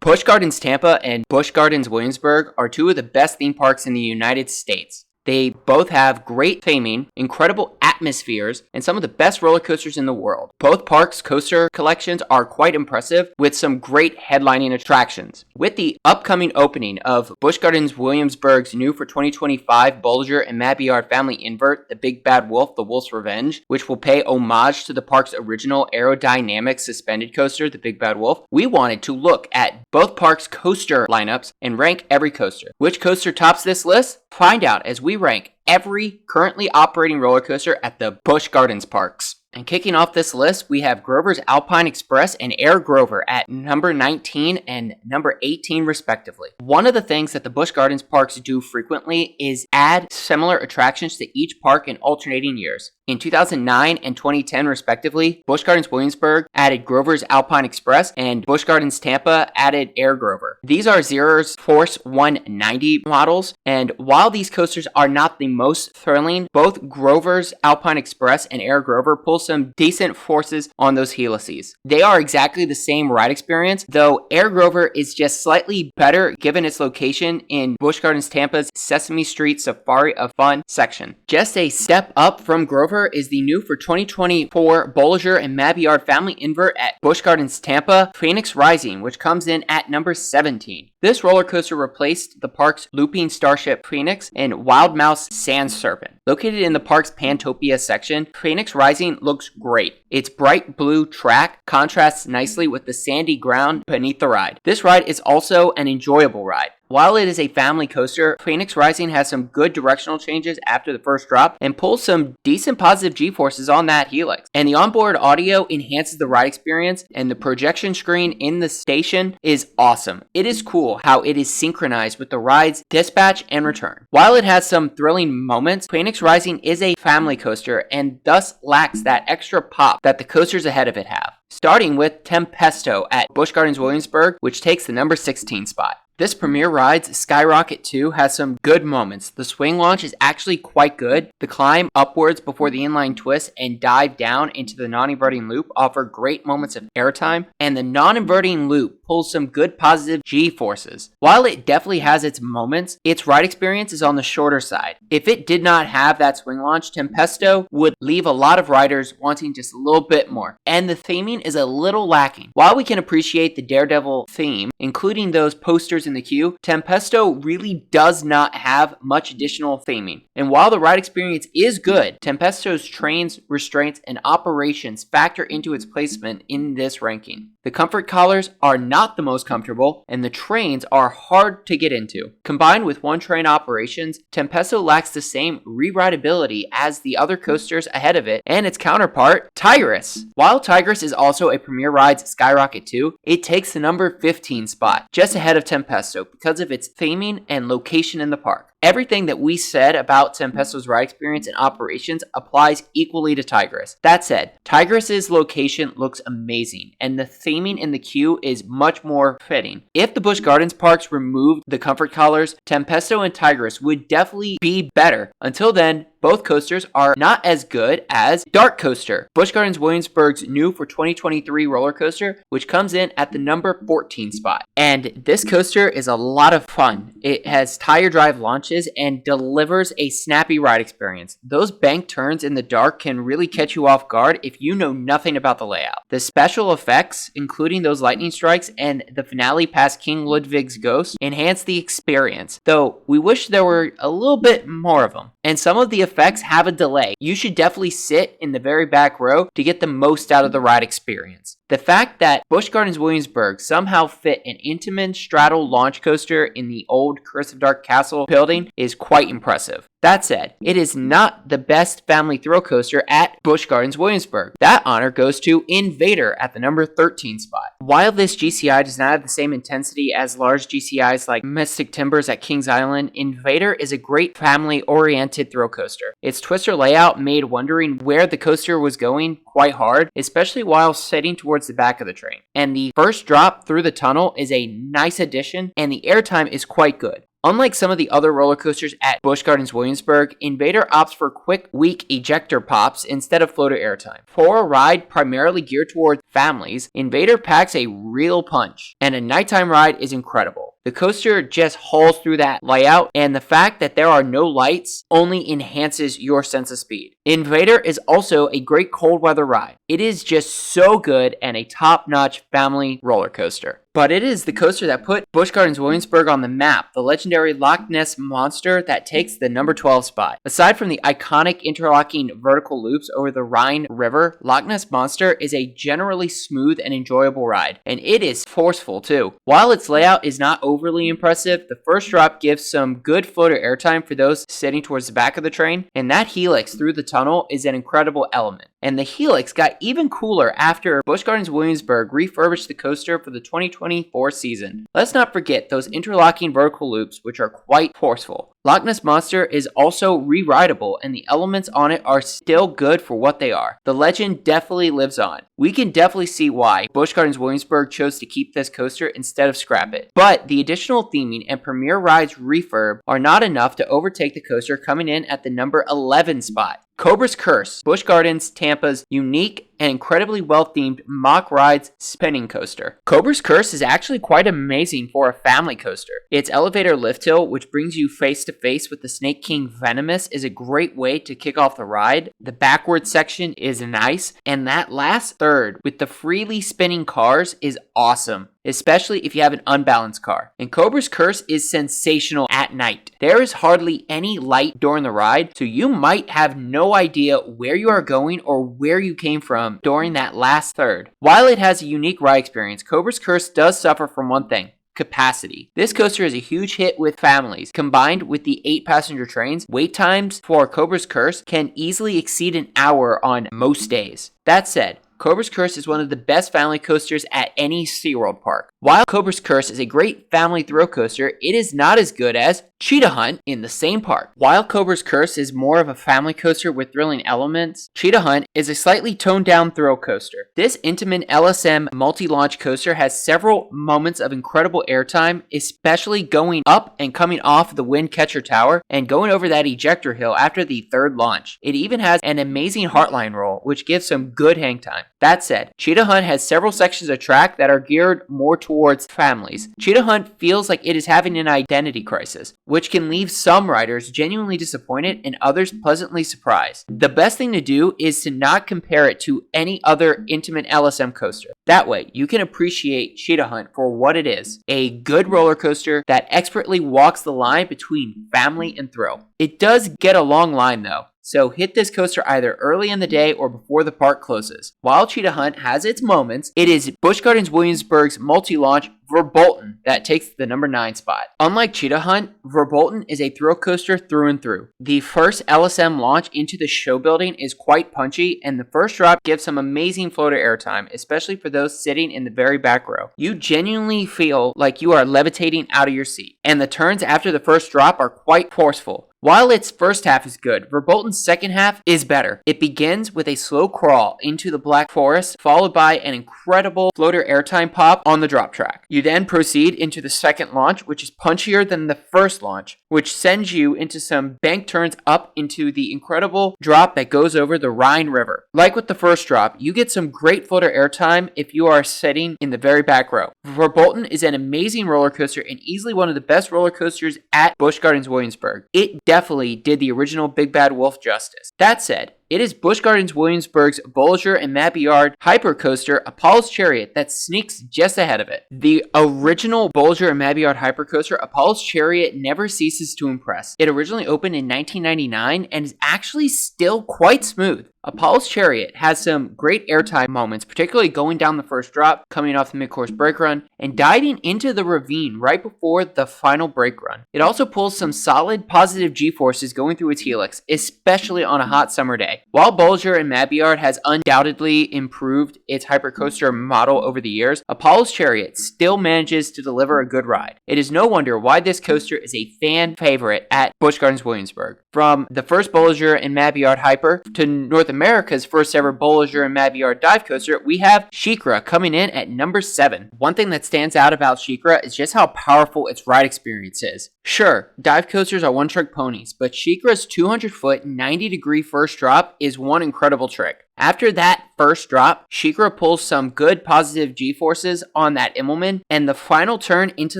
Busch Gardens Tampa and Busch Gardens Williamsburg are two of the best theme parks in the United States. They both have great theming, incredible atmospheres, and some of the best roller coasters in the world. Both parks' coaster collections are quite impressive, with some great headlining attractions. With the upcoming opening of Busch Gardens Williamsburg's new for 2025 Bulger and Mabillard family invert, the Big Bad Wolf, the Wolf's Revenge, which will pay homage to the park's original aerodynamic suspended coaster, the Big Bad Wolf, we wanted to look at both parks' coaster lineups and rank every coaster. Which coaster tops this list? Find out as we rank every currently operating roller coaster at the Busch Gardens parks. And kicking off this list, we have Grover's Alpine Express and Air Grover at number 19 and number 18 respectively. One of the things that the Busch Gardens parks do frequently is add similar attractions to each park in alternating years. In 2009 and 2010 respectively, Busch Gardens Williamsburg added Grover's Alpine Express and Busch Gardens Tampa added Air Grover. These are Zera's Force 190 models, and while these coasters are not the most thrilling, both Grover's Alpine Express and Air Grover pull some decent forces on those helices. They are exactly the same ride experience, though Air Grover is just slightly better given its location in Busch Gardens Tampa's Sesame Street Safari of Fun section. Just a step up from Grover is the new for 2024 Bulger and Mabillard family invert at Busch Gardens Tampa, Phoenix Rising, which comes in at number 17. This roller coaster replaced the park's Looping Starship Phoenix and Wild Mouse Sand Serpent. Located in the park's Pantopia section, Phoenix Rising looks great. Its bright blue track contrasts nicely with the sandy ground beneath the ride. This ride is also an enjoyable ride. While it is a family coaster, Phoenix Rising has some good directional changes after the first drop and pulls some decent positive G-forces on that helix. And the onboard audio enhances the ride experience, and the projection screen in the station is awesome. It is cool how it is synchronized with the ride's dispatch and return. While it has some thrilling moments, Phoenix Rising is a family coaster and thus lacks that extra pop that the coasters ahead of it have. Starting with Tempesto at Busch Gardens Williamsburg, which takes the number 16 spot. This premier ride's Skyrocket 2 has some good moments. The swing launch is actually quite good. The climb upwards before the inline twist and dive down into the non-inverting loop offer great moments of airtime, and the non-inverting loop pulls some good positive G-forces. While it definitely has its moments, its ride experience is on the shorter side. If it did not have that swing launch, Tempesto would leave a lot of riders wanting just a little bit more, and the theming is a little lacking. While we can appreciate the Daredevil theme, including those posters in the queue, Tempesto really does not have much additional theming. And while the ride experience is good, Tempesto's trains, restraints, and operations factor into its placement in this ranking. The comfort collars are not the most comfortable, and the trains are hard to get into. Combined with one train operations, Tempesto lacks the same re-rideability as the other coasters ahead of it and its counterpart, Tigris. While Tigris is also a Premier Rides Skyrocket 2, it takes the number 15 spot, just ahead of Tempesto because of its theming and location in the park. Everything that we said about Tempesto's ride experience and operations applies equally to Tigris. That said, Tigris's location looks amazing, and the theming in the queue is much more fitting. If the Busch Gardens parks removed the comfort collars, Tempesto and Tigris would definitely be better. Until then, both coasters are not as good as Dark Coaster, Busch Gardens Williamsburg's new for 2023 roller coaster, which comes in at the number 14 spot. And this coaster is a lot of fun. It has tire drive launches and delivers a snappy ride experience. Those bank turns in the dark can really catch you off guard if you know nothing about the layout. The special effects, including those lightning strikes and the finale past King Ludwig's ghost, enhance the experience, though we wish there were a little bit more of them. And some of the effects have a delay. You should definitely sit in the very back row to get the most out of the ride experience. The fact that Busch Gardens Williamsburg somehow fit an Intamin straddle launch coaster in the old Curse of Dark Castle building is quite impressive. That said, it is not the best family thrill coaster at Busch Gardens Williamsburg. That honor goes to Invader at the number 13 spot. While this GCI does not have the same intensity as large GCIs like Mystic Timbers at Kings Island, Invader is a great family-oriented thrill coaster. Its twister layout made wondering where the coaster was going quite hard, especially while sitting towards the back of the train. And the first drop through the tunnel is a nice addition, and the airtime is quite good. Unlike some of the other roller coasters at Busch Gardens Williamsburg, Invader opts for quick, weak ejector pops instead of floater airtime. For a ride primarily geared towards families, Invader packs a real punch, and a nighttime ride is incredible. The coaster just hauls through that layout, and the fact that there are no lights only enhances your sense of speed. Invader is also a great cold weather ride. It is just so good and a top-notch family roller coaster. But it is the coaster that put Busch Gardens Williamsburg on the map, the legendary Loch Ness Monster that takes the number 12 spot. Aside from the iconic interlocking vertical loops over the Rhine River, Loch Ness Monster is a generally smooth and enjoyable ride, and it is forceful too. While its layout is not overly impressive, the first drop gives some good floater airtime for those sitting towards the back of the train, and that helix through the tunnel is an incredible element. And the helix got even cooler after Busch Gardens Williamsburg refurbished the coaster for the 2024 season. Let's not forget those interlocking vertical loops, which are quite forceful. Loch Ness Monster is also re-rideable, and the elements on it are still good for what they are. The legend definitely lives on. We can definitely see why Busch Gardens Williamsburg chose to keep this coaster instead of scrap it. But the additional theming and Premier Rides refurb are not enough to overtake the coaster, coming in at the number 11 spot. Cobra's Curse, Busch Gardens Tampa's unique and incredibly well-themed mock rides spinning coaster. Cobra's Curse is actually quite amazing for a family coaster. Its elevator lift hill, which brings you face to face with the Snake King Venomous, is a great way to kick off the ride. The backward section is nice, and that last third with the freely spinning cars is awesome, especially if you have an unbalanced car. And Cobra's Curse is sensational at night. There is hardly any light during the ride, so you might have no idea where you are going or where you came from during that last third. While it has a unique ride experience, Cobra's Curse does suffer from one thing: capacity. This coaster is a huge hit with families. Combined with the 8-passenger trains, wait times for Cobra's Curse can easily exceed an hour on most days. That said, Cobra's Curse is one of the best family coasters at any SeaWorld park. While Cobra's Curse is a great family thrill coaster, it is not as good as Cheetah Hunt in the same park. While Cobra's Curse is more of a family coaster with thrilling elements, Cheetah Hunt is a slightly toned down thrill coaster. This Intamin LSM multi-launch coaster has several moments of incredible airtime, especially going up and coming off the wind catcher tower and going over that ejector hill after the third launch. It even has an amazing heartline roll, which gives some good hang time. That said, Cheetah Hunt has several sections of track that are geared more towards families. Cheetah Hunt feels like it is having an identity crisis, which can leave some riders genuinely disappointed and others pleasantly surprised. The best thing to do is to not compare it to any other Intamin LSM coaster. That way, you can appreciate Cheetah Hunt for what it is: a good roller coaster that expertly walks the line between family and thrill. It does get a long line though, so hit this coaster either early in the day or before the park closes. While Cheetah Hunt has its moments, it is Busch Gardens Williamsburg's multi-launch Verbolten that takes the number 9 spot. Unlike Cheetah Hunt, Verbolten is a thrill coaster through and through. The first LSM launch into the show building is quite punchy, and the first drop gives some amazing floater airtime, especially for those sitting in the very back row. You genuinely feel like you are levitating out of your seat, and the turns after the first drop are quite forceful. While its first half is good, Verbolten's second half is better. It begins with a slow crawl into the Black Forest, followed by an incredible floater airtime pop on the drop track. You then proceed into the second launch, which is punchier than the first launch, which sends you into some bank turns up into the incredible drop that goes over the Rhine River. Like with the first drop, you get some great floater airtime if you are sitting in the very back row. Verbolten is an amazing roller coaster and easily one of the best roller coasters at Busch Gardens Williamsburg. It definitely did the original Big Bad Wolf justice. That said, it is Busch Gardens Williamsburg's Bolliger and Mabillard hypercoaster Apollo's Chariot that sneaks just ahead of it. The original Bolliger and Mabillard hypercoaster Apollo's Chariot never ceases to impress. It originally opened in 1999 and is actually still quite smooth. Apollo's Chariot has some great airtime moments, particularly going down the first drop, coming off the mid-course brake run, and diving into the ravine right before the final brake run. It also pulls some solid positive G-forces going through its helix, especially on a hot summer day. While Bolliger and Mabillard has undoubtedly improved its hypercoaster model over the years, Apollo's Chariot still manages to deliver a good ride. It is no wonder why this coaster is a fan favorite at Busch Gardens Williamsburg. From the first Bolliger and Mabillard Hyper to North America's first ever Bollinger and Mabillard dive coaster, we have SheiKra coming in at number 7. One thing that stands out about SheiKra is just how powerful its ride experience is. Sure, dive coasters are one-trick ponies, but SheiKra's 200-foot, 90-degree first drop is one incredible trick. After that first drop, SheiKra pulls some good positive G-forces on that Immelman and the final turn into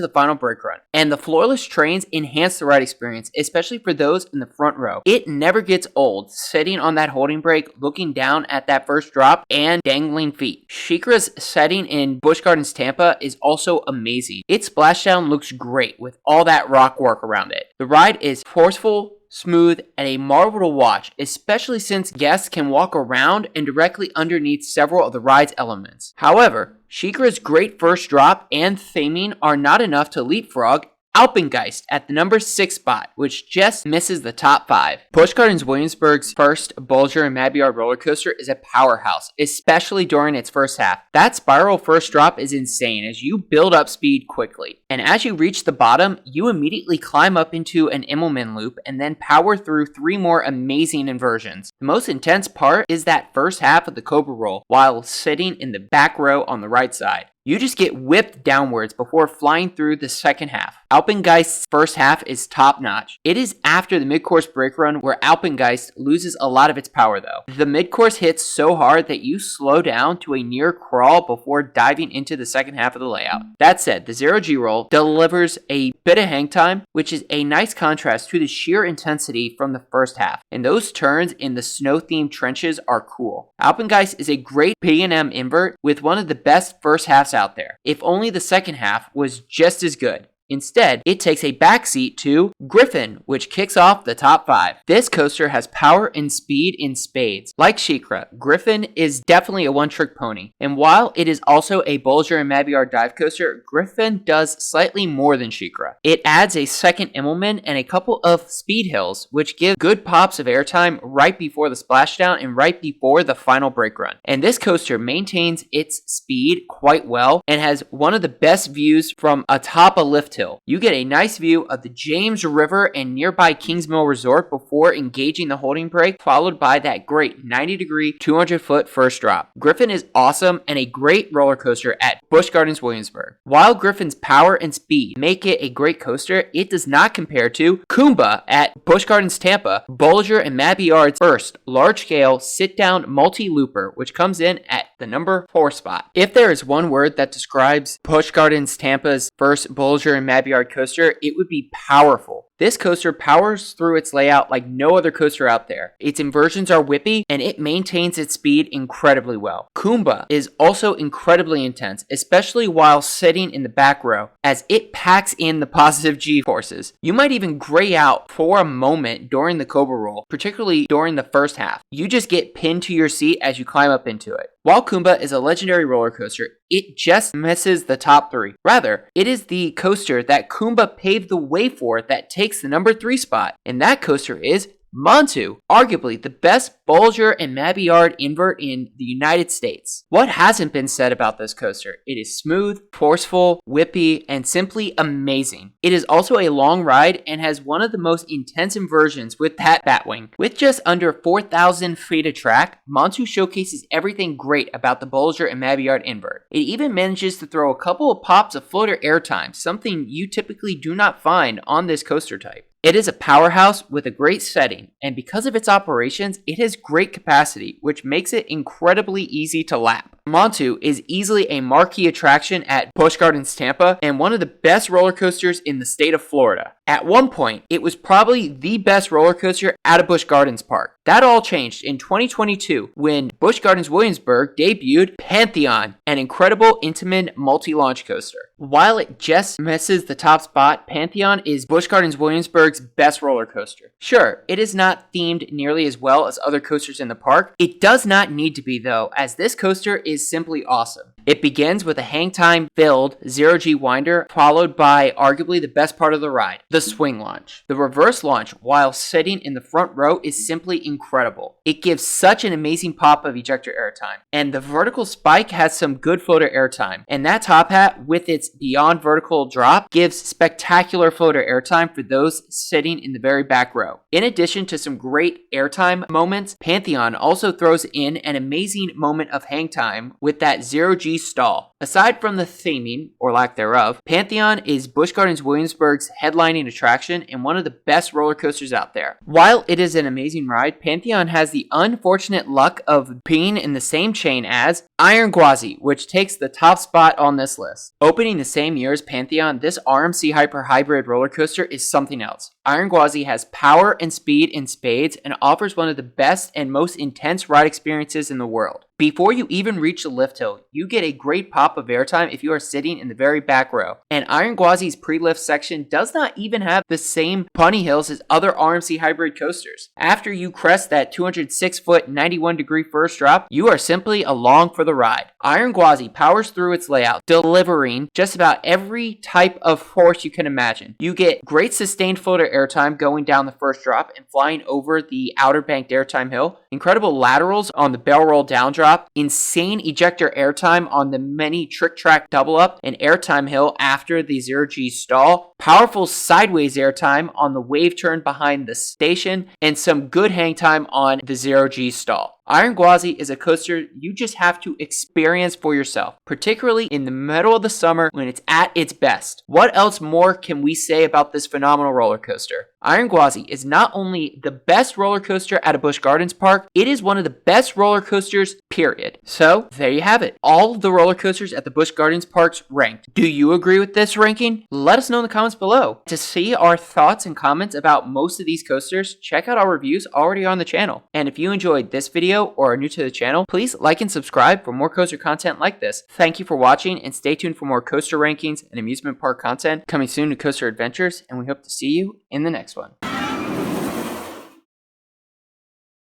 the final brake run. And the floorless trains enhance the ride experience, especially for those in the front row. It never gets old sitting on that holding brake, looking down at that first drop, and dangling feet. SheiKra's setting in Busch Gardens, Tampa is also amazing. Its splashdown looks great with all that rock work around it. The ride is forceful, smooth, and a marvel to watch, especially since guests can walk around and directly underneath several of the ride's elements. However, SheiKra's great first drop and theming are not enough to leapfrog Alpengeist at the number 6 spot, which just misses the top 5. Busch Gardens Williamsburg's first Bollinger and Mabillard roller coaster is a powerhouse, especially during its first half. That spiral first drop is insane as you build up speed quickly. And as you reach the bottom, you immediately climb up into an Immelman loop and then power through 3 more amazing inversions. The most intense part is that first half of the Cobra roll while sitting in the back row on the right side. You just get whipped downwards before flying through the second half. Alpengeist's first half is top notch. It is after the mid-course brake run where Alpengeist loses a lot of its power though. The mid-course hits so hard that you slow down to a near crawl before diving into the second half of the layout. That said, the 0G roll delivers a bit of hang time, which is a nice contrast to the sheer intensity from the first half. And those turns in the snow-themed trenches are cool. Alpengeist is a great P&M invert with one of the best first halves out there. If only the second half was just as good. Instead, it takes a backseat to Griffin, which kicks off the top 5. This coaster has power and speed in spades. Like SheiKra, Griffin is definitely a one-trick pony. And while it is also a Bollinger and Mabillard dive coaster, Griffin does slightly more than SheiKra. It adds a second Immelman and a couple of speed hills, which give good pops of airtime right before the splashdown and right before the final brake run. And this coaster maintains its speed quite well and has one of the best views from atop a lift hill. You get a nice view of the James River and nearby Kingsmill Resort before engaging the holding brake, followed by that great 90-degree, 200-foot first drop. Griffin is awesome and a great roller coaster at Busch Gardens Williamsburg. While Griffin's power and speed make it a great coaster, it does not compare to Kumba at Busch Gardens Tampa, Bollinger and Mabillard's first large-scale sit-down multi-looper, which comes in at the number 4 spot. If there is one word that describes Busch Gardens Tampa's first Bollinger and Mabillard coaster, it would be powerful. This coaster powers through its layout like no other coaster out there. Its inversions are whippy, and it maintains its speed incredibly well. Kumba is also incredibly intense, especially while sitting in the back row, as it packs in the positive G-forces. You might even gray out for a moment during the Cobra roll, particularly during the first half. You just get pinned to your seat as you climb up into it. While Kumba is a legendary roller coaster, it just misses the top 3. Rather, it is the coaster that Kumba paved the way for that takes the number 3 spot, and that coaster is Montu, arguably the best Bollinger and Mabillard invert in the United States. What hasn't been said about this coaster? It is smooth, forceful, whippy, and simply amazing. It is also a long ride and has one of the most intense inversions with that Batwing. With just under 4,000 feet of track, Montu showcases everything great about the Bollinger and Mabillard invert. It even manages to throw a couple of pops of floater airtime, something you typically do not find on this coaster type. It is a powerhouse with a great setting, and because of its operations, it has great capacity, which makes it incredibly easy to lap. Montu is easily a marquee attraction at Busch Gardens Tampa and one of the best roller coasters in the state of Florida. At one point, it was probably the best roller coaster out of Busch Gardens Park. That all changed in 2022 when Busch Gardens Williamsburg debuted Pantheon, an incredible Intamin multi-launch coaster. While it just misses the top spot, Pantheon is Busch Gardens Williamsburg's best roller coaster. Sure, it is not themed nearly as well as other coasters in the park. It does not need to be though, as this coaster is simply awesome. It begins with a hang time filled 0G winder, followed by arguably the best part of the ride, the swing launch. The reverse launch while sitting in the front row is simply incredible. It gives such an amazing pop of ejector airtime, and the vertical spike has some good floater airtime, and that top hat with its beyond vertical drop gives spectacular floater airtime for those sitting in the very back row. In addition to some great airtime moments, Pantheon also throws in an amazing moment of hang time with that 0G stall. Aside from the theming, or lack thereof, Pantheon is Busch Gardens Williamsburg's headlining attraction and one of the best roller coasters out there. While it is an amazing ride, Pantheon has the unfortunate luck of being in the same chain as Iron Gwazi, which takes the top spot on this list. Opening the same year as Pantheon, this RMC Hyper Hybrid roller coaster is something else. Iron Gwazi has power and speed in spades and offers one of the best and most intense ride experiences in the world. Before you even reach the lift hill, you get a great pop of airtime if you are sitting in the very back row. And Iron Gwazi's pre-lift section does not even have the same punny hills as other RMC hybrid coasters. After you crest that 206-foot, 91-degree first drop, you are simply along for the ride. Iron Gwazi powers through its layout, delivering just about every type of force you can imagine. You get great sustained floater airtime going down the first drop and flying over the outer banked airtime hill, incredible laterals on the bell roll down drop, insane ejector airtime on the many trick track double up and airtime hill after the 0G stall, powerful sideways airtime on the wave turn behind the station, and some good hang time on the 0G stall. Iron Gwazi is a coaster you just have to experience for yourself, particularly in the middle of the summer when it's at its best. What else more can we say about this phenomenal roller coaster? Iron Gwazi is not only the best roller coaster at a Busch Gardens park, it is one of the best roller coasters, period. So, there you have it. All of the roller coasters at the Busch Gardens parks ranked. Do you agree with this ranking? Let us know in the comments below. To see our thoughts and comments about most of these coasters, check out our reviews already on the channel. And if you enjoyed this video or are new to the channel, please like and subscribe for more coaster content like this. Thank you for watching, and stay tuned for more coaster rankings and amusement park content coming soon to Coaster Adventures, and we hope to see you in the next one.